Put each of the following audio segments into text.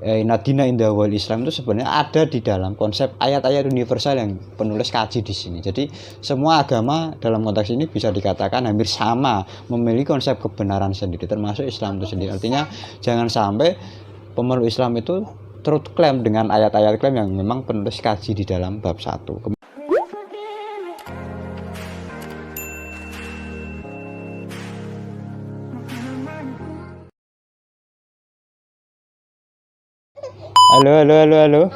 Nadina Indawal Islam itu sebenarnya ada di dalam konsep ayat-ayat universal yang penulis kaji di sini. Jadi semua agama dalam konteks ini bisa dikatakan hampir sama, memiliki konsep kebenaran sendiri, termasuk Islam itu sendiri. Artinya jangan sampai pemeluk Islam itu truth claim dengan ayat-ayat klaim yang memang penulis kaji di dalam bab 1. Halo.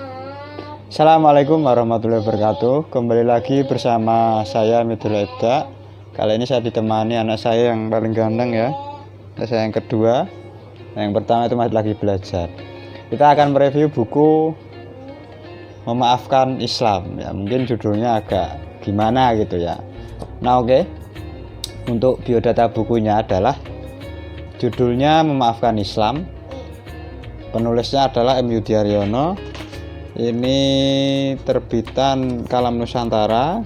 Assalamualaikum warahmatullahi wabarakatuh. Kembali lagi bersama saya Midul Ebda. Kali ini saya ditemani anak saya yang paling ganteng ya. Saya yang kedua. Yang pertama itu masih lagi belajar. Kita akan mereview buku Memaafkan Islam ya. Mungkin judulnya agak gimana gitu ya. Nah oke. Untuk biodata bukunya adalah judulnya Memaafkan Islam. Penulisnya adalah M. Yudi Haryono. Ini terbitan Kalam Nusantara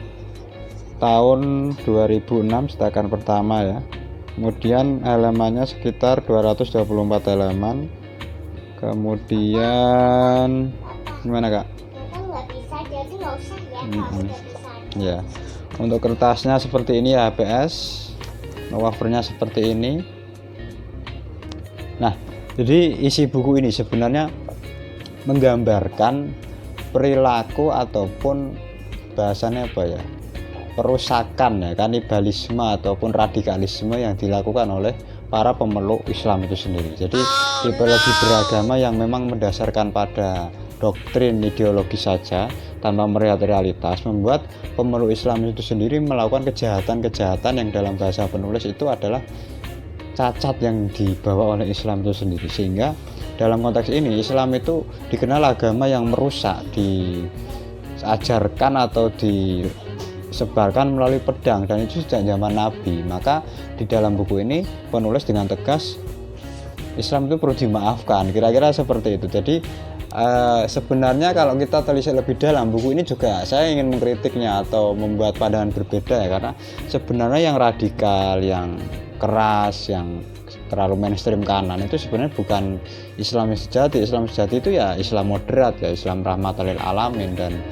tahun 2006 cetakan pertama ya. Kemudian halamannya sekitar 224 halaman. Kemudian gimana Kak? Nggak bisa, jadi nggak usah ya. Ya. Untuk kertasnya seperti ini ya HPS. Wafernya seperti ini. Nah, jadi isi buku ini sebenarnya menggambarkan perilaku ataupun bahasanya apa ya, perusakan ya, kanibalisme ataupun radikalisme yang dilakukan oleh para pemeluk Islam itu sendiri. Jadi ideologi beragama yang memang mendasarkan pada doktrin ideologi saja tanpa melihat realitas membuat pemeluk Islam itu sendiri melakukan kejahatan-kejahatan yang dalam bahasa penulis itu adalah cacat yang dibawa oleh Islam itu sendiri. Sehingga dalam konteks ini Islam itu dikenal agama yang merusak, diajarkan atau disebarkan melalui pedang, dan itu sejak zaman Nabi. Maka di dalam buku ini penulis dengan tegas Islam itu perlu dimaafkan, kira-kira seperti itu. Jadi sebenarnya kalau kita telisik lebih dalam buku ini juga saya ingin mengkritiknya atau membuat pandangan berbeda ya, karena sebenarnya yang radikal, yang keras, yang terlalu mainstream kanan itu sebenarnya bukan Islam yang sejati. Islam sejati itu ya Islam moderat ya, Islam rahmatan lil alamin, dan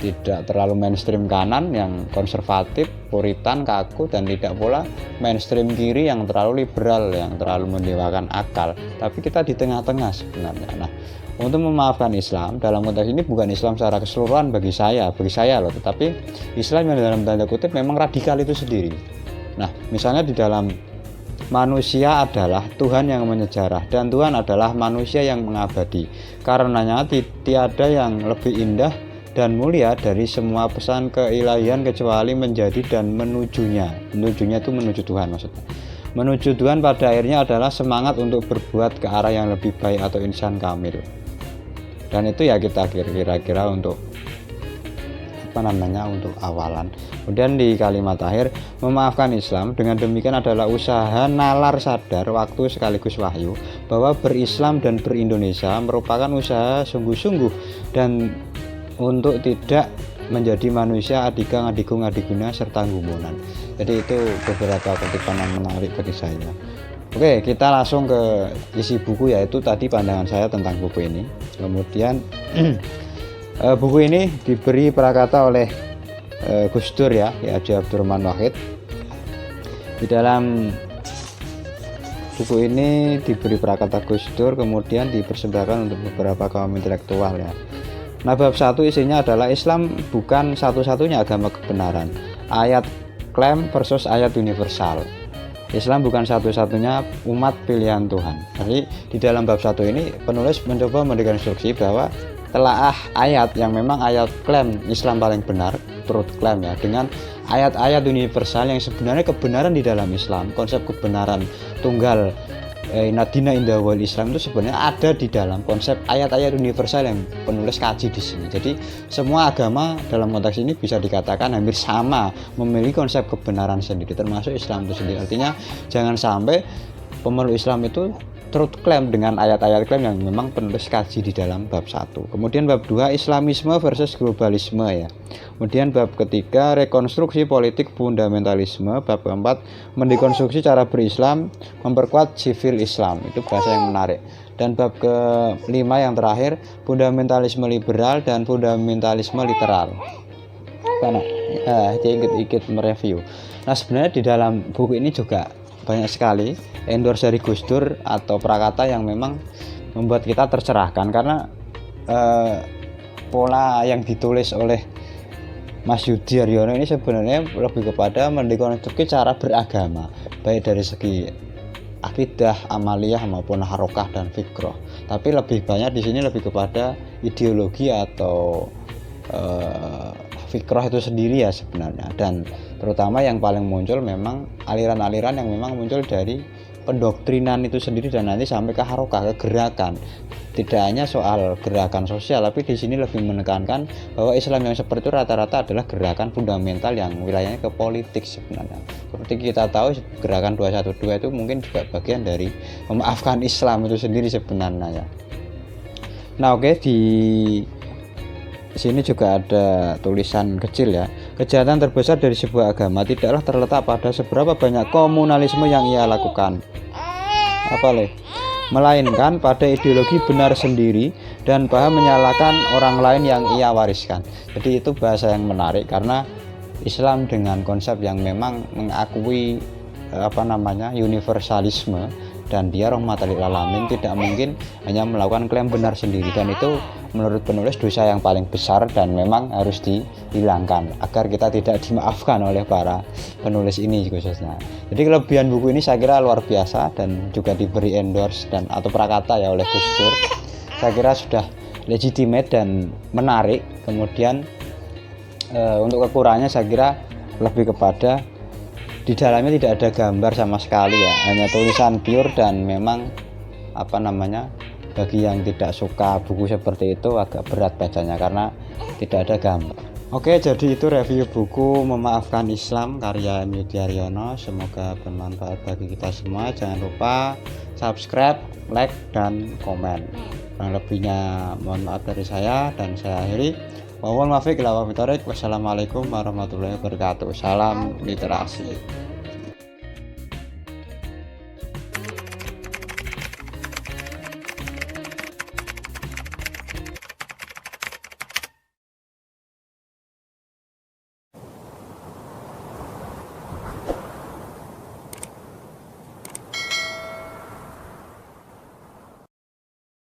tidak terlalu mainstream kanan yang konservatif, puritan, kaku, dan tidak pula mainstream kiri yang terlalu liberal, yang terlalu mendewakan akal. Tapi kita di tengah-tengah sebenarnya. Nah, untuk memaafkan Islam dalam konteks ini bukan Islam secara keseluruhan bagi saya loh, tetapi Islam yang dalam tanda kutip memang radikal itu sendiri. Nah, misalnya di dalam manusia adalah Tuhan yang menyejarah dan Tuhan adalah manusia yang mengabadi. Karenanya tiada yang lebih indah dan mulia dari semua pesan keilahian kecuali menjadi dan menujunya. Menujunya itu menuju Tuhan maksudnya. Menuju Tuhan pada akhirnya adalah semangat untuk berbuat ke arah yang lebih baik atau insan kamil. Dan itu ya kita kira-kira untuk untuk awalan. Kemudian di kalimat akhir, memaafkan Islam dengan demikian adalah usaha nalar sadar waktu sekaligus wahyu bahwa berislam dan berindonesia merupakan usaha sungguh-sungguh dan untuk tidak menjadi manusia adigang, adigung, adiguna serta gumunan. Jadi itu beberapa kutipan yang menarik bagi saya. Oke, kita langsung ke isi buku, yaitu tadi pandangan saya tentang buku ini. Kemudian buku ini diberi prakata oleh Gus Dur ya, Haji Abdurrahman Wahid. Di dalam buku ini diberi prakata Gus Dur, kemudian dipersembahkan untuk beberapa kaum intelektual ya. Nah, bab 1 isinya adalah Islam bukan satu-satunya agama kebenaran. Ayat klaim versus ayat universal. Islam bukan satu-satunya umat pilihan Tuhan. Jadi di dalam bab 1 ini penulis mencoba memberikan instruksi bahwa telaah ayat yang memang ayat klaim Islam paling benar, truth claim ya, dengan ayat-ayat universal yang sebenarnya kebenaran di dalam Islam, konsep kebenaran tunggal Nadina Indawal Islam itu sebenarnya ada di dalam konsep ayat-ayat universal yang penulis kaji di sini. Jadi semua agama dalam konteks ini bisa dikatakan hampir sama, memiliki konsep kebenaran sendiri, termasuk Islam itu sendiri. Artinya jangan sampai pemeluk Islam itu truth claim dengan ayat-ayat klaim yang memang penulis kaji di dalam bab 1. Kemudian bab 2 Islamisme versus globalisme ya. Kemudian bab ketiga rekonstruksi politik fundamentalisme. Bab keempat mendekonstruksi cara berislam, memperkuat civil Islam. Itu bahasa yang menarik. Dan bab kelima yang terakhir, fundamentalisme liberal dan fundamentalisme literal. Karena ikut mereview. Nah, sebenarnya di dalam buku ini juga banyak sekali endorse dari Gus Dur atau prakata yang memang membuat kita tercerahkan, karena pola yang ditulis oleh Mas Yudi Haryono ini sebenarnya lebih kepada mendekonstruksi cara beragama, baik dari segi akidah, amaliyah maupun harokah dan fikroh. Tapi lebih banyak di sini lebih kepada ideologi atau fikroh itu sendiri ya sebenarnya. Dan terutama yang paling muncul memang aliran-aliran yang memang muncul dari pendoktrinan itu sendiri dan nanti sampai ke harokah, ke gerakan. Tidak hanya soal gerakan sosial, tapi di sini lebih menekankan bahwa Islam yang seperti itu rata-rata adalah gerakan fundamental yang wilayahnya ke politik sebenarnya. Seperti kita tahu gerakan 212 itu mungkin juga bagian dari memaafkan Islam itu sendiri sebenarnya ya. Nah oke, di sini juga ada tulisan kecil ya. Kejahatan terbesar dari sebuah agama tidaklah terletak pada seberapa banyak komunalisme yang ia lakukan, melainkan pada ideologi benar sendiri dan paham menyalahkan orang lain yang ia wariskan. Jadi itu bahasa yang menarik, karena Islam dengan konsep yang memang mengakui universalisme dan dia rahmatan lil alamin tidak mungkin hanya melakukan klaim benar sendiri, dan itu menurut penulis dosa yang paling besar dan memang harus dihilangkan agar kita tidak dimaafkan oleh para penulis ini khususnya. Jadi kelebihan buku ini saya kira luar biasa dan juga diberi endorse dan atau prakata ya oleh Gus Dur. Saya kira sudah legitimate dan menarik. Kemudian untuk kekurangannya saya kira lebih kepada di dalamnya tidak ada gambar sama sekali ya, hanya tulisan pure dan memang bagi yang tidak suka buku seperti itu agak berat bacanya karena tidak ada gambar. Oke, jadi itu review buku Memaafkan Islam karya M. Yudi Haryono. Semoga bermanfaat bagi kita semua. Jangan lupa subscribe, like, dan komen. Kurang lebihnya mohon maaf dari saya dan saya akhiri. Wassalamualaikum warahmatullahi wabarakatuh. Salam literasi.